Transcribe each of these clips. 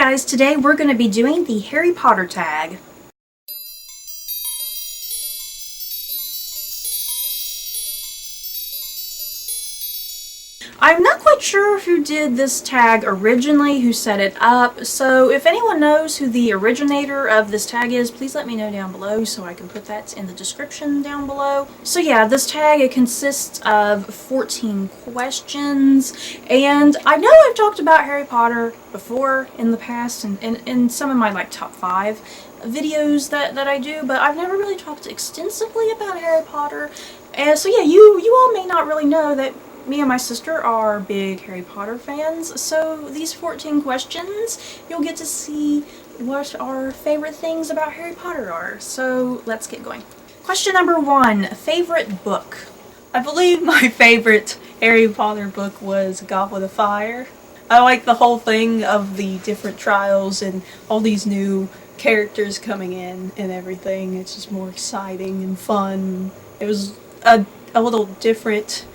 guys, today we're going to be doing the Harry Potter tag. I'm not quite sure who did this tag originally, who set it up, so if anyone knows who the originator of this tag is, please let me know down below so I can put that in the description down below. So yeah, this tag, it consists of 14 questions, and I know I've talked about Harry Potter before in the past, and in some of my top 5 videos that I do, but I've never really talked extensively about Harry Potter. And so yeah, you all may not really know that me and my sister are big Harry Potter fans, so these 14 questions, you'll get to see what our favorite things about Harry Potter are. So let's get going. Question number 1, favorite book. I believe my favorite Harry Potter book was Goblet of Fire. I like the whole thing of the different trials and all these new characters coming in and everything. It's just more exciting and fun. It was a little different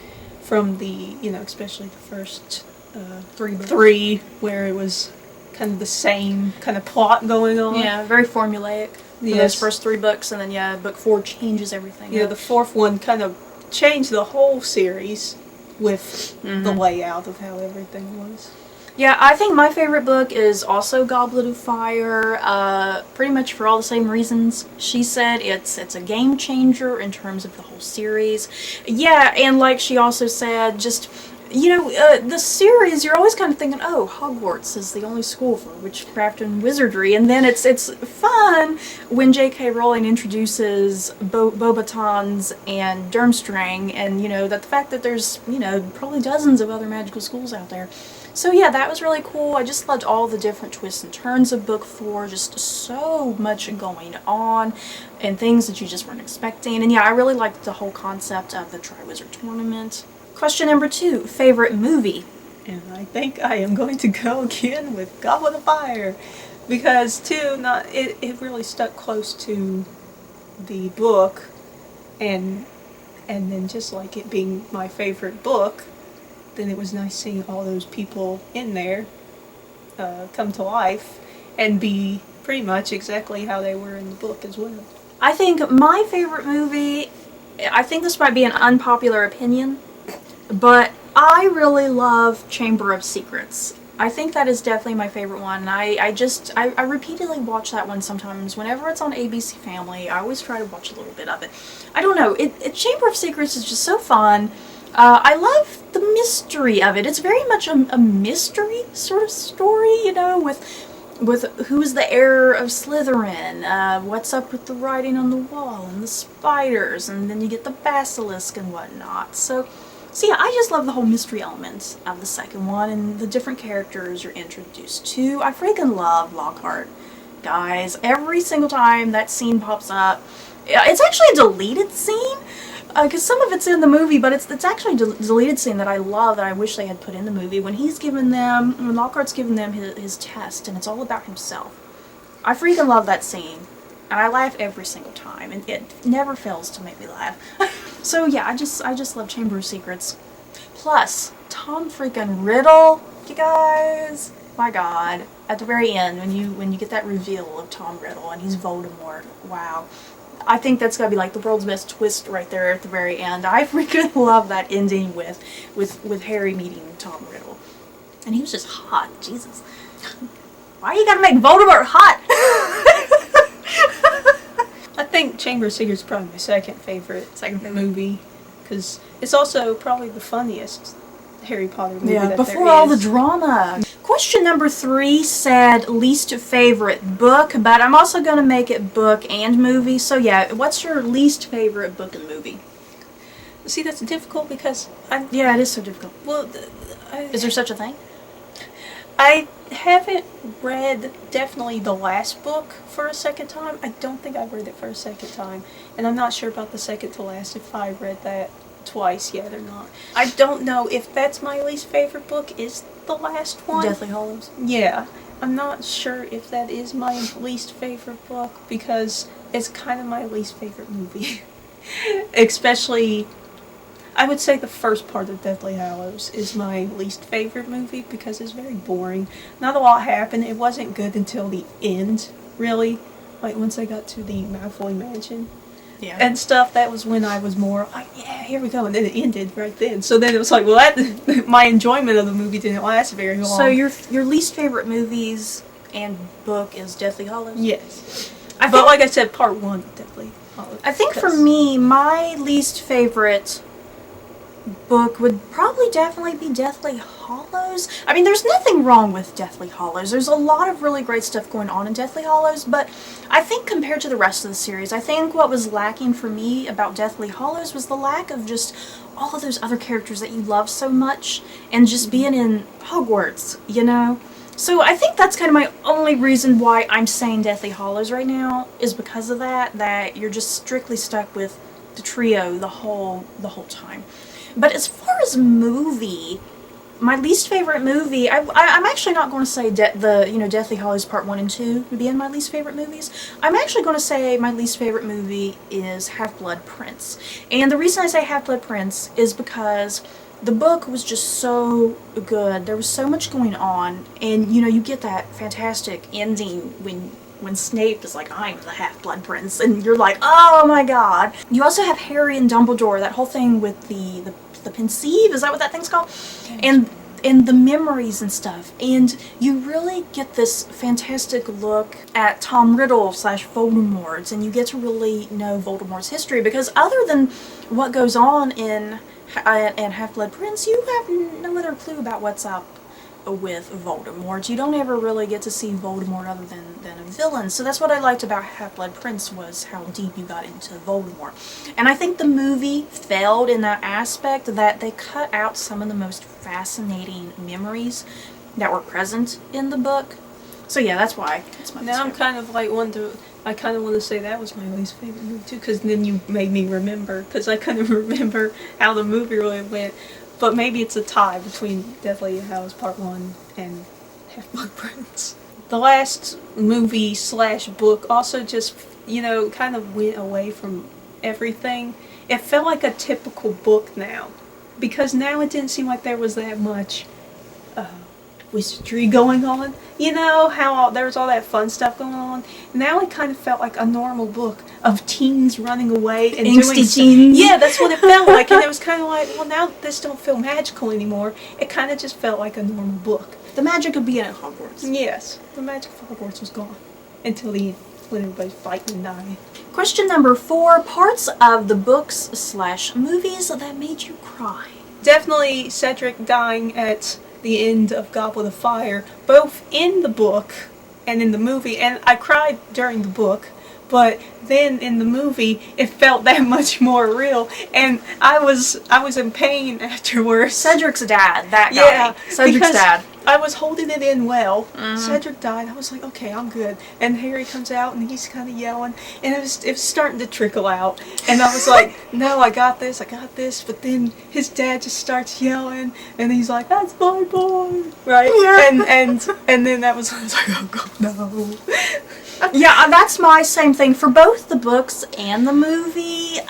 from the, especially the first 3, where it was kind of the same kind of plot going on. Yeah, very formulaic for those first 3 books, and then yeah, book 4 changes everything. Yeah, the 4th one kind of changed the whole series with the layout of how everything was. Yeah, I think my favorite book is also Goblet of Fire, pretty much for all the same reasons she said. It's a game changer in terms of the whole series. Yeah, and like she also said, just, the series, you're always kind of thinking, oh, Hogwarts is the only school for witchcraft and wizardry, and then it's fun when J.K. Rowling introduces Beauxbatons and Durmstrang, and, that the fact that there's, probably dozens of other magical schools out there. So yeah, that was really cool. I just loved all the different twists and turns of book 4, just so much going on and things that you just weren't expecting. And yeah, I really liked the whole concept of the Triwizard Tournament. Question number 2, favorite movie. And I think I am going to go again with Goblet of Fire, because it really stuck close to the book, and then just like it being my favorite book, then it was nice seeing all those people in there come to life and be pretty much exactly how they were in the book as well. I think my favorite movie, I think this might be an unpopular opinion, but I really love Chamber of Secrets. I think that is definitely my favorite one. I repeatedly watch that one sometimes. Whenever it's on ABC Family, I always try to watch a little bit of it. I don't know, Chamber of Secrets is just so fun. I love the mystery of it. It's very much a mystery sort of story, with who's the heir of Slytherin, what's up with the writing on the wall and the spiders, and then you get the basilisk and whatnot. So yeah, I just love the whole mystery element of the second one and the different characters you're introduced to. I freaking love Lockhart, guys. Every single time that scene pops up, it's actually a deleted scene. Because some of it's in the movie, but it's actually a deleted scene that I love, that I wish they had put in the movie, when Lockhart's giving them his test, and it's all about himself. I freaking love that scene, and I laugh every single time, and it never fails to make me laugh. So yeah, I just love Chamber of Secrets. Plus, Tom freaking Riddle, you guys, my god, at the very end, when you get that reveal of Tom Riddle, and he's Voldemort, wow. I think that's gotta be like the world's best twist right there at the very end. I freaking love that ending with Harry meeting Tom Riddle. And he was just hot, Jesus. Why you gotta make Voldemort hot? I think Chamber of Secrets is probably my second favorite movie, because it's also probably the funniest Harry Potter movie that before there all is. the drama. Question number 3 said least favorite book, but I'm also going to make it book and movie. So yeah, what's your least favorite book and movie? See, that's difficult because yeah, it is so difficult. Well, is there such a thing? I haven't read definitely the last book for a second time. I don't think I've read it for a second time, and I'm not sure about the second to last, if I read that twice yet or not. I don't know if that's my least favorite book, is the last one. Deathly Hallows. Yeah, I'm not sure if that is my least favorite book, because it's kind of my least favorite movie. Especially, I would say the first part of Deathly Hallows is my least favorite movie because it's very boring. Not a lot happened. It wasn't good until the end, really. Like once I got to the Malfoy Mansion and stuff, that was when I was more like, yeah, here we go. And then it ended right then. So then it was like, well, that my enjoyment of the movie didn't last very long. So your least favorite movies and book is Deathly Hallows? Yes. But like I said, part one, Deathly Hallows. I think for me, my least favorite book would probably definitely be Deathly Hallows. I mean, there's nothing wrong with Deathly Hallows. There's a lot of really great stuff going on in Deathly Hallows, but I think compared to the rest of the series, I think what was lacking for me about Deathly Hallows was the lack of just all of those other characters that you love so much and just being in Hogwarts, you know? So I think that's kind of my only reason why I'm saying Deathly Hallows right now is because of that you're just strictly stuck with the trio the whole time. But as far as movie, my least favorite movie, I'm actually not going to say Deathly Hallows Part 1 and 2 being my least favorite movies. I'm actually going to say my least favorite movie is Half-Blood Prince. And the reason I say Half-Blood Prince is because the book was just so good. There was so much going on, and you get that fantastic ending when Snape is like, I'm the Half-Blood Prince, and you're like, oh my god. You also have Harry and Dumbledore, that whole thing with the Pensieve, is that what that thing's called? And the memories and stuff. And you really get this fantastic look at Tom Riddle / Voldemort, and you get to really know Voldemort's history, because other than what goes on in Half-Blood Prince, you have no other clue about what's up with Voldemort. You don't ever really get to see Voldemort other than a villain. So that's what I liked about Half-Blood Prince, was how deep you got into Voldemort. And I think the movie failed in that aspect, that they cut out some of the most fascinating memories that were present in the book. So yeah, that's why it's my least favorite. I'm kind of like I kind of want to say that was my least favorite movie too, because then you made me remember, because I couldn't remember how the movie really went. But maybe it's a tie between Deathly Hallows Part 1 and Half-Blood Prince. The last movie / book also just, kind of went away from everything. It felt like a typical book now. Because now it didn't seem like there was that much wizardry going on. How there was all that fun stuff going on. Now it kind of felt like a normal book of teens running away and angsty doing teens. Yeah, that's what it felt like. And it was kind of like, well, now this don't feel magical anymore. It kind of just felt like a normal book. The magic of being at Hogwarts. Yes, the magic of Hogwarts was gone until the end, when everybody's fighting and dying. Question number 4, parts of the books / movies that made you cry. Definitely Cedric dying at the end of Goblet of Fire, both in the book and in the movie. And I cried during the book, but then in the movie it felt that much more real, and I was in pain afterwards. Cedric's dad, that guy. Yeah, Cedric's dad. I was holding it in well. Cedric died. I was like, okay, I'm good. And Harry comes out and he's kind of yelling, and it was starting to trickle out. And I was like, no, I got this. But then his dad just starts yelling, and he's like, that's my boy, right? Yeah. And then that was, I was like, oh god, no. Yeah, that's my same thing for both the books and the movie.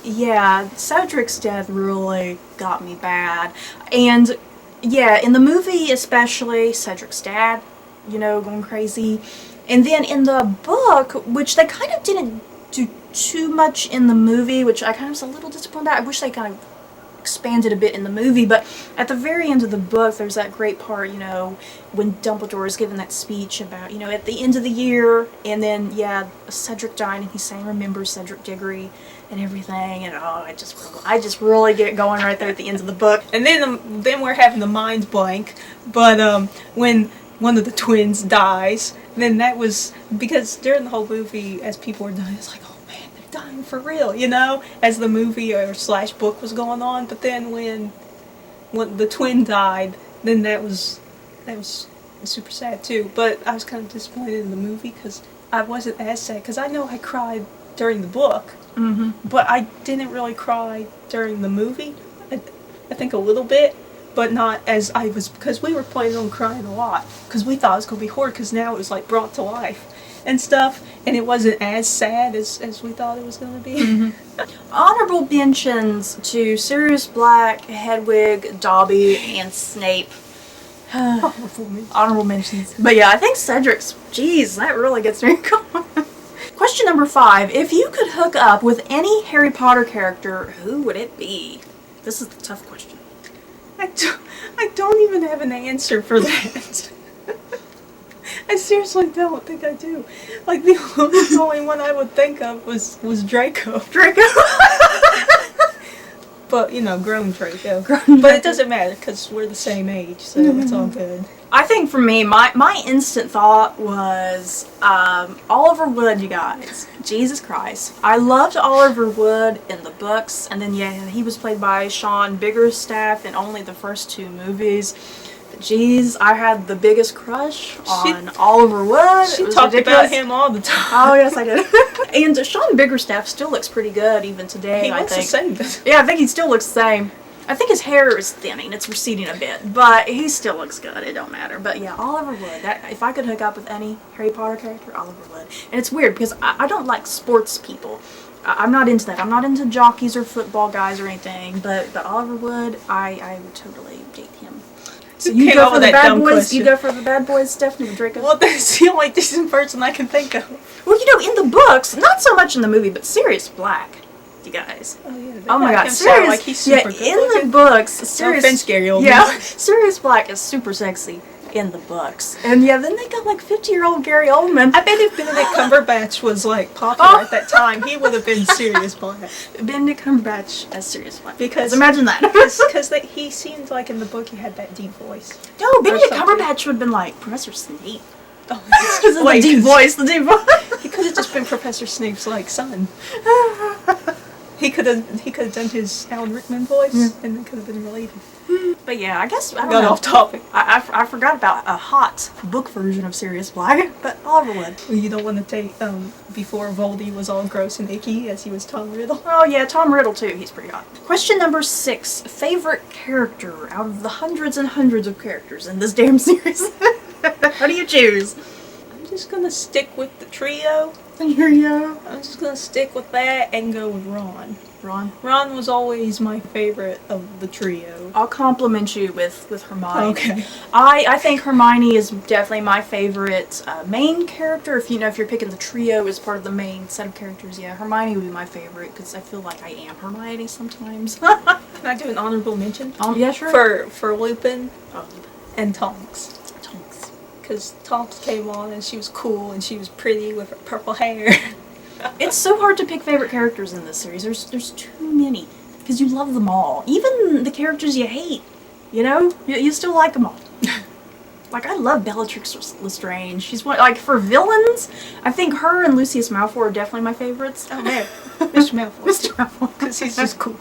Yeah, Cedric's death really got me bad. And yeah, in the movie especially, Cedric's dad, going crazy. And then in the book, which they kind of didn't do too much in the movie, which I kind of was a little disappointed about. I wish they kind of expanded a bit in the movie, but at the very end of the book, there's that great part, when Dumbledore is giving that speech about, at the end of the year, and then, yeah, Cedric died, and he's saying, remember Cedric Diggory, and everything, and I just really get going right there at the end of the book. And then we're having the mind blank, but when one of the twins dies, then that was, because during the whole movie, as people were dying, it's like, oh man, they're dying for real, as the movie or / book was going on. But then when the twin died, then that was super sad too. But I was kind of disappointed in the movie, because I wasn't as sad, because I know I cried during the book, but I didn't really cry during the movie. I think a little bit, but not as I was, because we were planning on crying a lot, because we thought it was going to be horror, because now it was like brought to life and stuff, and it wasn't as sad as we thought it was going to be. Mm-hmm. Honorable mentions to Sirius Black, Hedwig, Dobby, and Snape. Honorable mentions. But yeah, I think Cedric's, jeez, that really gets me going. Question number 5. If you could hook up with any Harry Potter character, who would it be? This is the tough question. I don't even have an answer for that. I seriously don't think I do. Like, the only one I would think of was Draco. Draco? But, you know, grown Draco. Grown But it doesn't matter, because we're the same age, so it's all good. I think for me, my instant thought was Oliver Wood, you guys. Jesus Christ. I loved Oliver Wood in the books, and then, yeah, he was played by Sean Biggerstaff in only the first 2 movies. But geez, I had the biggest crush on Oliver Wood. She talked about him all the time. Oh, yes, I did. And Sean Biggerstaff still looks pretty good even today, I think. He looks the same. Yeah, I think he still looks the same. I think his hair is thinning, it's receding a bit, but he still looks good, it don't matter. But yeah, Oliver Wood, if I could hook up with any Harry Potter character, Oliver Wood. And it's weird, because I don't like sports people. I'm not into that. I'm not into jockeys or football guys or anything, but Oliver Wood, I would totally date him. So you go for the bad boys, question. You go for the bad boys, Stephanie with Draco? Well, that's the only decent person I can think of. Well, you know, in the books, not so much in the movie, but Sirius Black. You guys. Oh, yeah, oh my god, Sirius, like he's super good in looking. the books, Sirius, no offense, Gary Oldman. Yeah, Sirius Black is super sexy in the books. And yeah, then they got like 50-year-old Gary Oldman. I bet if Benedict Cumberbatch was like popular at that time, he would have been Sirius Black. Benedict Cumberbatch as Sirius Black. Because imagine that. Because he seemed like in the book he had that deep voice. No, Benedict Cumberbatch would have been like Professor Snape. Oh, because of the deep voice, the deep voice. He could have just been Professor Snape's like son. He could have done his Alan Rickman voice, and it could have been related. But yeah, I guess I don't got know. off topic. I forgot about a hot book version of Sirius Black, but Oliver Wood. Well, you don't want to take before Voldy was all gross and icky as he was Tom Riddle. Oh yeah, Tom Riddle too. He's pretty hot. Question number 6: favorite character out of the hundreds and hundreds of characters in this damn series. How do you choose? I'm just gonna stick with the trio. Trio. I'm just gonna stick with that and go with Ron. Ron was always my favorite of the trio. I'll compliment you with Hermione. Okay. I think Hermione is definitely my favorite main character. If you're picking the trio as part of the main set of characters, yeah, Hermione would be my favorite because I feel like I am Hermione sometimes. Can I do an honorable mention? Yeah, sure. For Lupin Oh, and Tonks. Because Tonks came on and she was cool and she was pretty with her purple hair. It's so hard to pick favorite characters in this series. There's too many. Because you love them all. Even the characters you hate. You know? You still like them all. Like, I love Bellatrix Lestrange. She's one, like, for villains, I think her and Lucius Malfoy are definitely my favorites. Oh, man. Mr. Malfoy. Mr. Malfoy. Because he's just cool.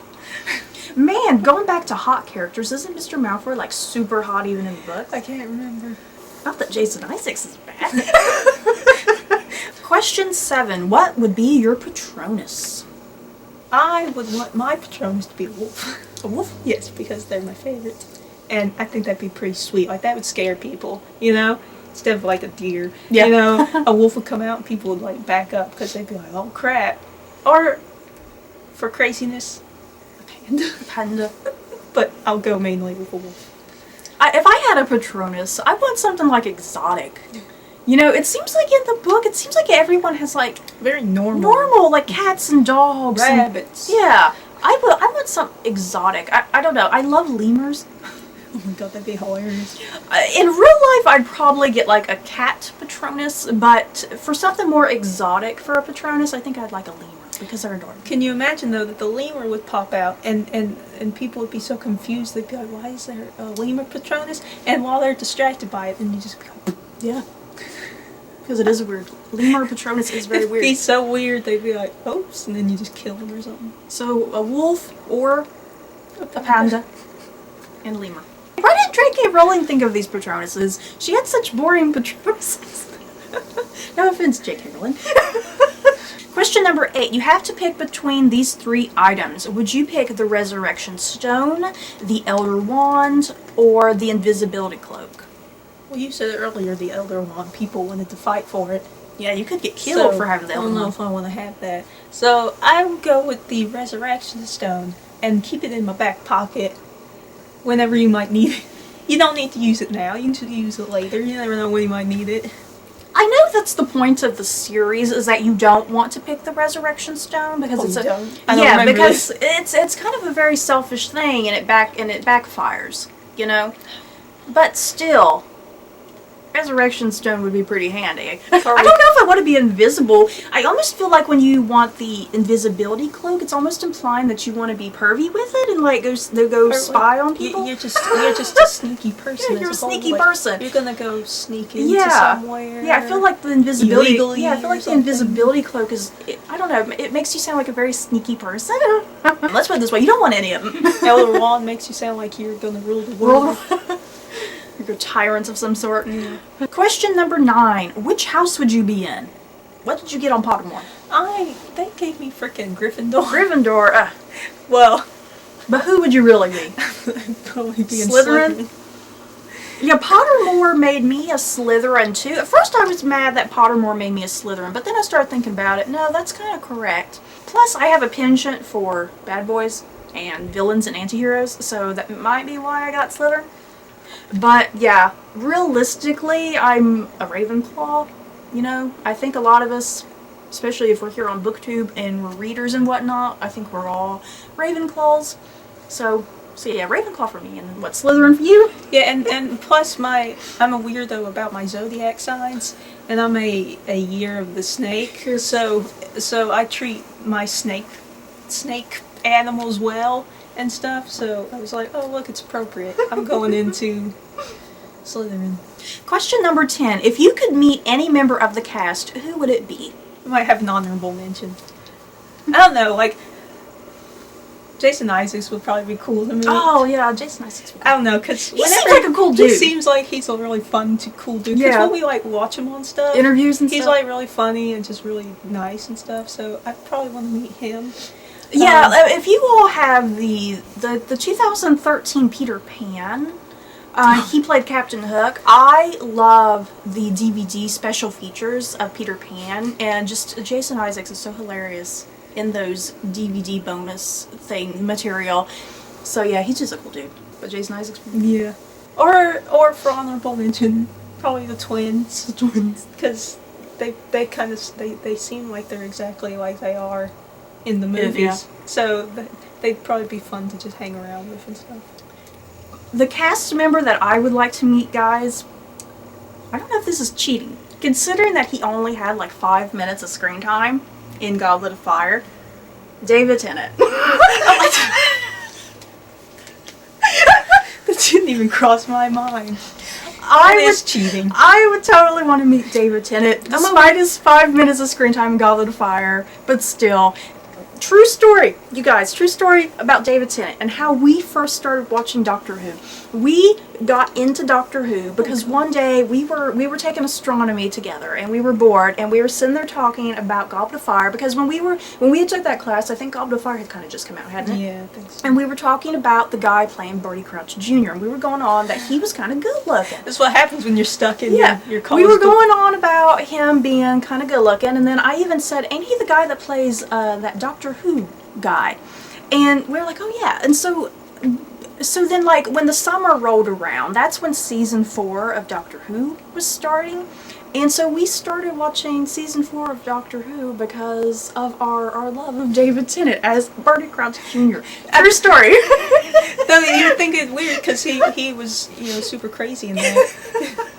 Man, going back to hot characters, isn't Mr. Malfoy, like, super hot even in the books? I can't remember. Not that Jason Isaacs is bad. Question 7. What would be your Patronus? I would want my Patronus to be a wolf. A wolf? Yes, because they're my favorite. And I think that'd be pretty sweet. Like, that would scare people, you know? Instead of, like, a deer. Yeah. You know, a wolf would come out and people would, like, back up because they'd be like, oh, crap. Or, for craziness, a panda. Panda. But I'll go mainly with a wolf. If I had a Patronus, I want something, like, exotic. You know, it seems like in the book, it seems like everyone has, like... Very normal. Like cats and dogs. Rabbits. And, yeah. I want something exotic. I don't know. I love lemurs. Oh my god, that'd be hilarious. In real life, I'd probably get, like, a cat Patronus, but for something more exotic for a Patronus, I think I'd like a lemur, because they're adorable. Can you imagine, though, that the lemur would pop out, and people would be so confused, they'd be like, why is there a lemur Patronus? And while they're distracted by it, then you just be like, yeah. Because it is weird. Lemur Patronus is very weird. It'd be so weird, they'd be like, oops, and then you just kill them or something. So, a wolf or a panda and lemur. Why did J.K. Rowling think of these Patronuses? She had such boring Patronuses. No offense, J.K. Rowling. Question number 8. You have to pick between these 3 items. Would you pick the Resurrection Stone, the Elder Wand, or the invisibility cloak. Well, you said earlier the Elder Wand, people wanted to fight for it. Yeah, you could get killed So, for having the I Elder don't know Wand. if I want to have that. So I would go with the Resurrection Stone and keep it in my back pocket whenever you might need it. You don't need to use it now. You can just use it later. You never know when you might need it. I know that's the point of the series, is that you don't want to pick the Resurrection Stone because Oh, it's you a don't? I don't remember because this. it's kind of a very selfish thing, and it backfires, you know. But still, Resurrection Stone would be pretty handy. I don't know if I want to be invisible. I almost feel like when you want the invisibility cloak, it's almost implying that you want to be pervy with it and like go spy on people. You're just a sneaky person. Yeah, you're as a whole. sneaky Like, person. You're gonna go sneak into Yeah. somewhere. Yeah, I feel like the invisibility. Illegally Yeah, I feel or like the something. invisibility cloak is. I don't know. It makes you sound like a very sneaky person. Let's put it this way: you don't want any of them. Elder Wand makes you sound like you're gonna rule the world. You're tyrants of some sort. Question number 9: which house would you be in? What did you get on Pottermore? They gave me frickin' Gryffindor. Gryffindor. Well, But who would you really be? I'd probably be in Slytherin? Yeah, Pottermore made me a Slytherin too. At first I was mad that Pottermore made me a Slytherin, but then I started thinking about it. No, that's kind of correct. Plus, I have a penchant for bad boys and villains and antiheroes, so that might be why I got Slytherin. But yeah, realistically, I'm a Ravenclaw. You know, I think a lot of us, especially if we're here on BookTube and we're readers and whatnot, I think we're all Ravenclaws. So yeah, Ravenclaw for me, and what, Slytherin for you? Yeah, and plus I'm a weirdo about my zodiac signs, and I'm a year of the snake. So I treat my snake animals well and stuff. So I was like, oh look, it's appropriate. I'm going into Slytherin. Question number 10. If you could meet any member of the cast, who would it be? I might have an honorable mention. I don't know, like Jason Isaacs would probably be cool to me. Oh yeah, Jason Isaacs. I don't know, because He seems like a cool dude. He seems like he's a really fun, cool dude. Because Yeah. when we like watch him on stuff, Interviews and he's stuff. like really funny and just really nice and stuff. So I probably want to meet him. Yeah, if you all have the 2013 Peter Pan, he played Captain Hook. I love the DVD special features of Peter Pan, and just Jason Isaacs is so hilarious in those DVD bonus material. So yeah, he's just a cool dude. But Jason Isaacs, Yeah. Or for honorable mention, probably the twins. Because they seem like they're exactly like they are in the movies. Yeah. So they'd probably be fun to just hang around with and stuff. The cast member that I would like to meet, guys, I don't know if this is cheating, considering that he only had like 5 minutes of screen time in Goblet of Fire. David Tennant. That didn't even cross my mind. That is cheating. I would totally want to meet David Tennant, despite his 5 minutes of screen time in Goblet of Fire, but still. True story, you guys, true story about David Tennant and how we first started watching Doctor Who. We got into Doctor Who because one day we were taking astronomy together and we were bored and we were sitting there talking about Goblet of Fire because when we had took that class, I think Goblet of Fire had kind of just come out, hadn't it? Yeah, I think so. And we were talking about the guy playing Barty Crouch Jr. and we were going on that he was kind of good looking. That's what happens when you're stuck in your college. We were going on about him being kind of good looking, and then I even said, ain't he the guy that plays that Doctor Who guy? And we were like, oh yeah. And so then, like, when the summer rolled around, that's when season 4 of Doctor Who was starting. And so we started watching season 4 of Doctor Who because of our love of David Tennant as Barty Crouch Jr. True story. No, you would think it's weird because he was, super crazy in that.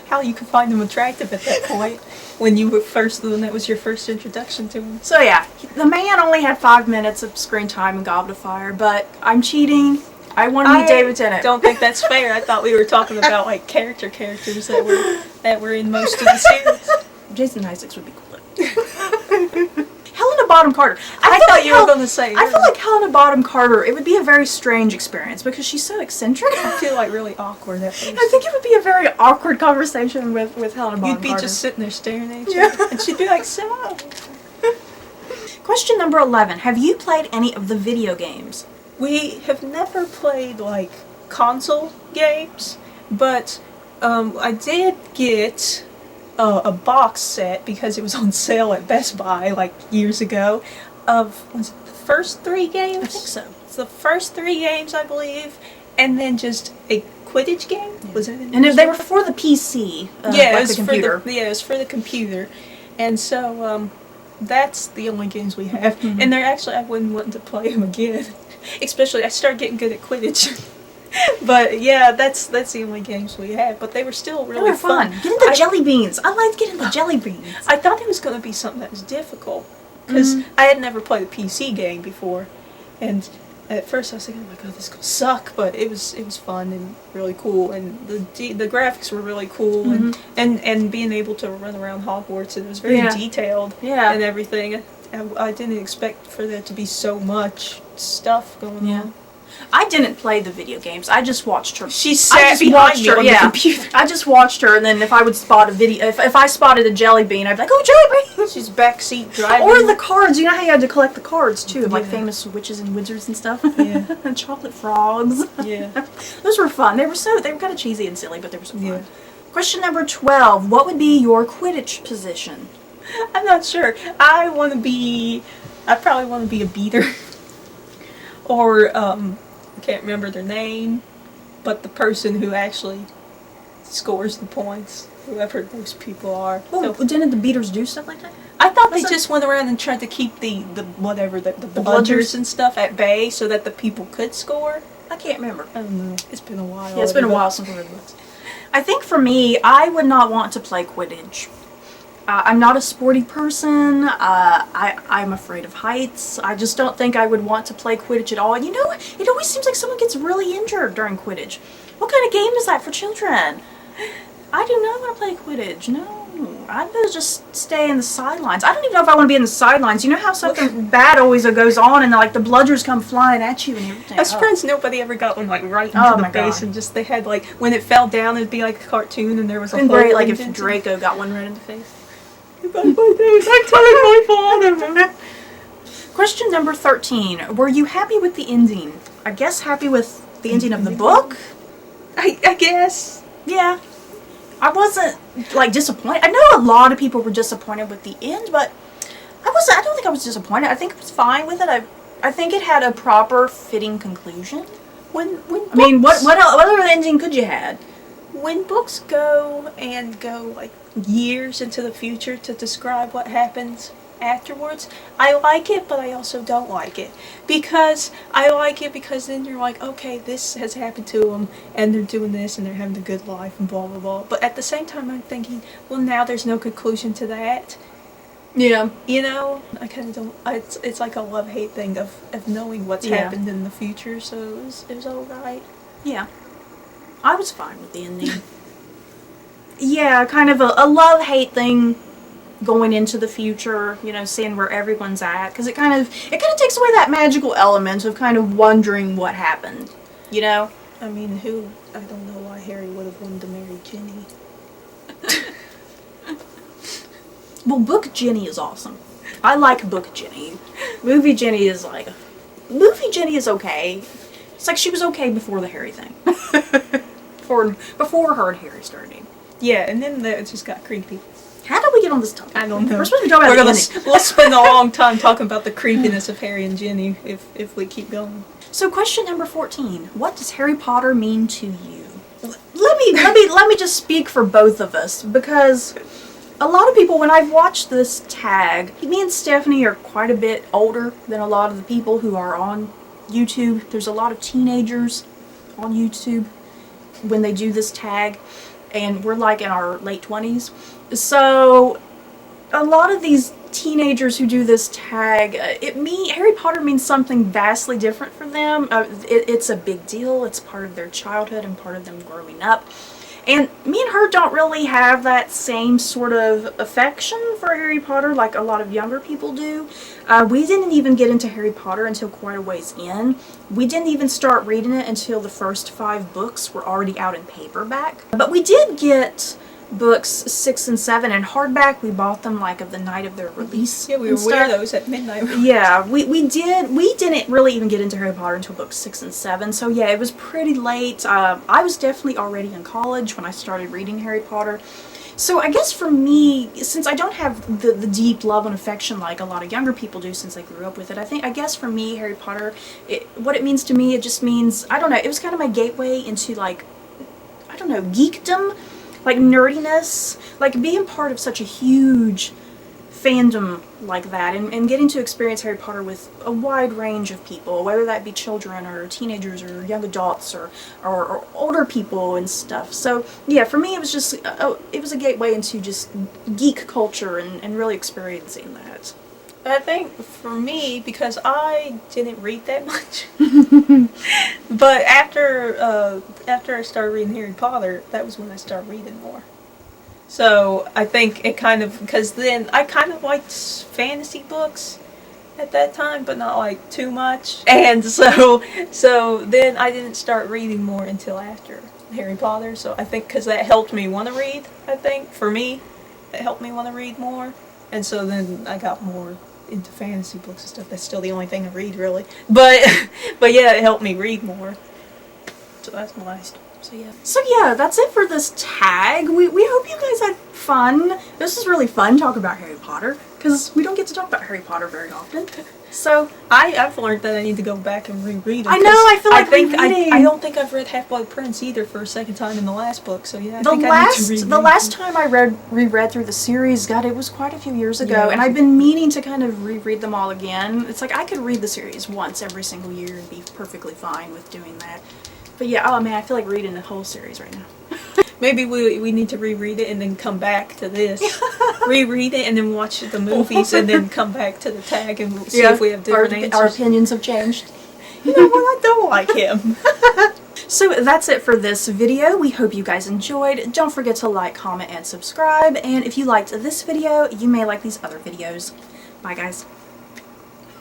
How you could find him attractive at that point when that was your first introduction to him. So yeah, the man only had 5 minutes of screen time in Goblet of Fire, but I'm cheating. I want to meet David Tennant. Don't think that's fair. I thought we were talking about like characters that were in most of the series. Jason Isaacs would be cool. Helena Bonham Carter. I thought you were going to say. I feel like Helena Bonham Carter, it would be a very strange experience because she's so eccentric. I feel like really awkward at first. I think it would be a very awkward conversation with Helena Bonham Carter. You'd be just sitting there staring at each other, and she'd be like, "So." Question number 11. Have you played any of the video games? We have never played like console games, but I did get a box set because it was on sale at Best Buy like years ago of, was it the first 3 games? I think so. It's the first 3 games, I believe, and then just a Quidditch game. Yeah. Was it? And they were for the PC, Yeah, like it was the computer. it was for the computer, and so that's the only games we have. Mhm. And they're actually, I wouldn't want to play them again, especially I started getting good at Quidditch. But yeah, that's the only games we have. But they were still They really were fun. Getting the jelly beans. I liked getting the jelly beans. I thought it was going to be something that was difficult because I had never played a PC game before, and at first I was thinking, oh my god, this is gonna suck, but it was fun and really cool, and the graphics were really cool, and being able to run around Hogwarts, and it was very detailed, and everything. I didn't expect for there to be so much stuff going on. I didn't play the video games. I just watched her. She sat behind me on the computer. I just watched her, and then if I would spot a video, if I spotted a jelly bean, I'd be like, "Oh, jelly bean!" She's backseat driving. Or the cards. You know how you had to collect the cards too, of like famous witches and wizards and stuff. Yeah. And chocolate frogs. Yeah. Those were fun. They were kind of cheesy and silly, but they were so fun. Question number 12. What would be your Quidditch position? I'm not sure. I probably want to be a beater. Or, I can't remember their name, but the person who actually scores the points, whoever those people are. Well, didn't the beaters do stuff like that? I thought they just went around and tried to keep the bludgers and stuff at bay so that the people could score. I can't remember. I don't know. It's been a while. Yeah, it's been a while since we read books. I think for me, I would not want to play Quidditch. I'm not a sporty person. I'm afraid of heights. I just don't think I would want to play Quidditch at all. And you know, it always seems like someone gets really injured during Quidditch. What kind of game is that for children? I do not want to play Quidditch. No. I'd better just stay in the sidelines. I don't even know if I want to be in the sidelines. You know how something bad always goes on and like the bludgers come flying at you and everything? I'm surprised nobody ever got one like right into the face and just they had like when it fell down it'd be like a cartoon and there was a hole. Great, like if Draco got one right in the face. I'm telling my father. Question number 13. Were you happy with the ending? I guess happy with the ending of the book? I guess. Yeah. I wasn't, like, disappointed. I know a lot of people were disappointed with the end, but I don't think I was disappointed. I think I was fine with it. I think it had a proper, fitting conclusion. What other ending could you had? When books go like years into the future to describe what happens afterwards, I like it, but I also don't like it. Because I like it because then you're like, okay, this has happened to them, and they're doing this, and they're having a good life, and blah, blah, blah. But at the same time, I'm thinking, well, now there's no conclusion to that. Yeah. You know? I kind of don't, it's like a love-hate thing of knowing what's happened in the future, so it was alright. Yeah. I was fine with the ending. Yeah, kind of a love-hate thing going into the future, you know, seeing where everyone's at, because it kind of takes away that magical element of kind of wondering what happened, you know? I mean, I don't know why Harry would have wanted to marry Ginny. Well, book Ginny is awesome. I like book Ginny. Movie Ginny is okay. It's like she was okay before the Harry thing. Before her and Harry started. Yeah, and then it just got creepy. How did we get on this topic? I don't know. We're supposed to be talking about the ending. We'll spend a long time talking about the creepiness of Harry and Ginny if we keep going. So question number 14. What does Harry Potter mean to you? Let me just speak for both of us, because a lot of people, when I've watched this tag, me and Stephanie are quite a bit older than a lot of the people who are on YouTube. There's a lot of teenagers on YouTube when they do this tag, and we're like in our late 20s. So a lot of these teenagers who do this tag, Harry Potter means something vastly different for them. It's a big deal. It's part of their childhood and part of them growing up. And me and her don't really have that same sort of affection for Harry Potter like a lot of younger people do. We didn't even get into Harry Potter until quite a ways in. We didn't even start reading it until the first 5 books were already out in paperback. But we did get books 6 and 7 in hardback. We bought them like of the night of their release. Yeah, we would wear those at midnight. Yeah, we didn't really even get into Harry Potter until books 6 and 7, so yeah, it was pretty late. I was definitely already in college when I started reading Harry Potter. So I guess for me, since I don't have the deep love and affection like a lot of younger people do since I grew up with it, I guess for me, Harry Potter, what it means to me, it just means, I don't know, it was kind of my gateway into like, I don't know, geekdom, like nerdiness, like being part of such a huge fandom like that, and getting to experience Harry Potter with a wide range of people, whether that be children or teenagers or young adults or older people and stuff. So yeah, for me it was just it was a gateway into just geek culture and really experiencing that. I think for me, because I didn't read that much, but after I started reading Harry Potter, that was when I started reading more. So I think it kind of, because then I kind of liked fantasy books at that time, but not like too much. And so then I didn't start reading more until after Harry Potter. So I think because that helped me want to read, I think, for me, it helped me want to read more. And so then I got more into fantasy books and stuff. That's still the only thing I read, really. But yeah, it helped me read more. So that's my last. So yeah, that's it for this tag. We hope you guys had fun. This is really fun talking about Harry Potter, because we don't get to talk about Harry Potter very often. So I've learned that I need to go back and reread them. I know, I feel like rereading. I don't think I've read Half-Blood Prince either for a second time in the last book, so yeah, the last time I reread through the series, God, it was quite a few years ago, yeah, and I've been meaning to kind of reread them all again. It's like I could read the series once every single year and be perfectly fine with doing that. But yeah, oh man, I feel like reading the whole series right now. Maybe we need to reread it and then come back to this. Reread it and then watch the movies and then come back to the tag and see if we have different answers. Our opinions have changed. You know what? I don't like him. So that's it for this video. We hope you guys enjoyed. Don't forget to like, comment, and subscribe. And if you liked this video, you may like these other videos. Bye guys.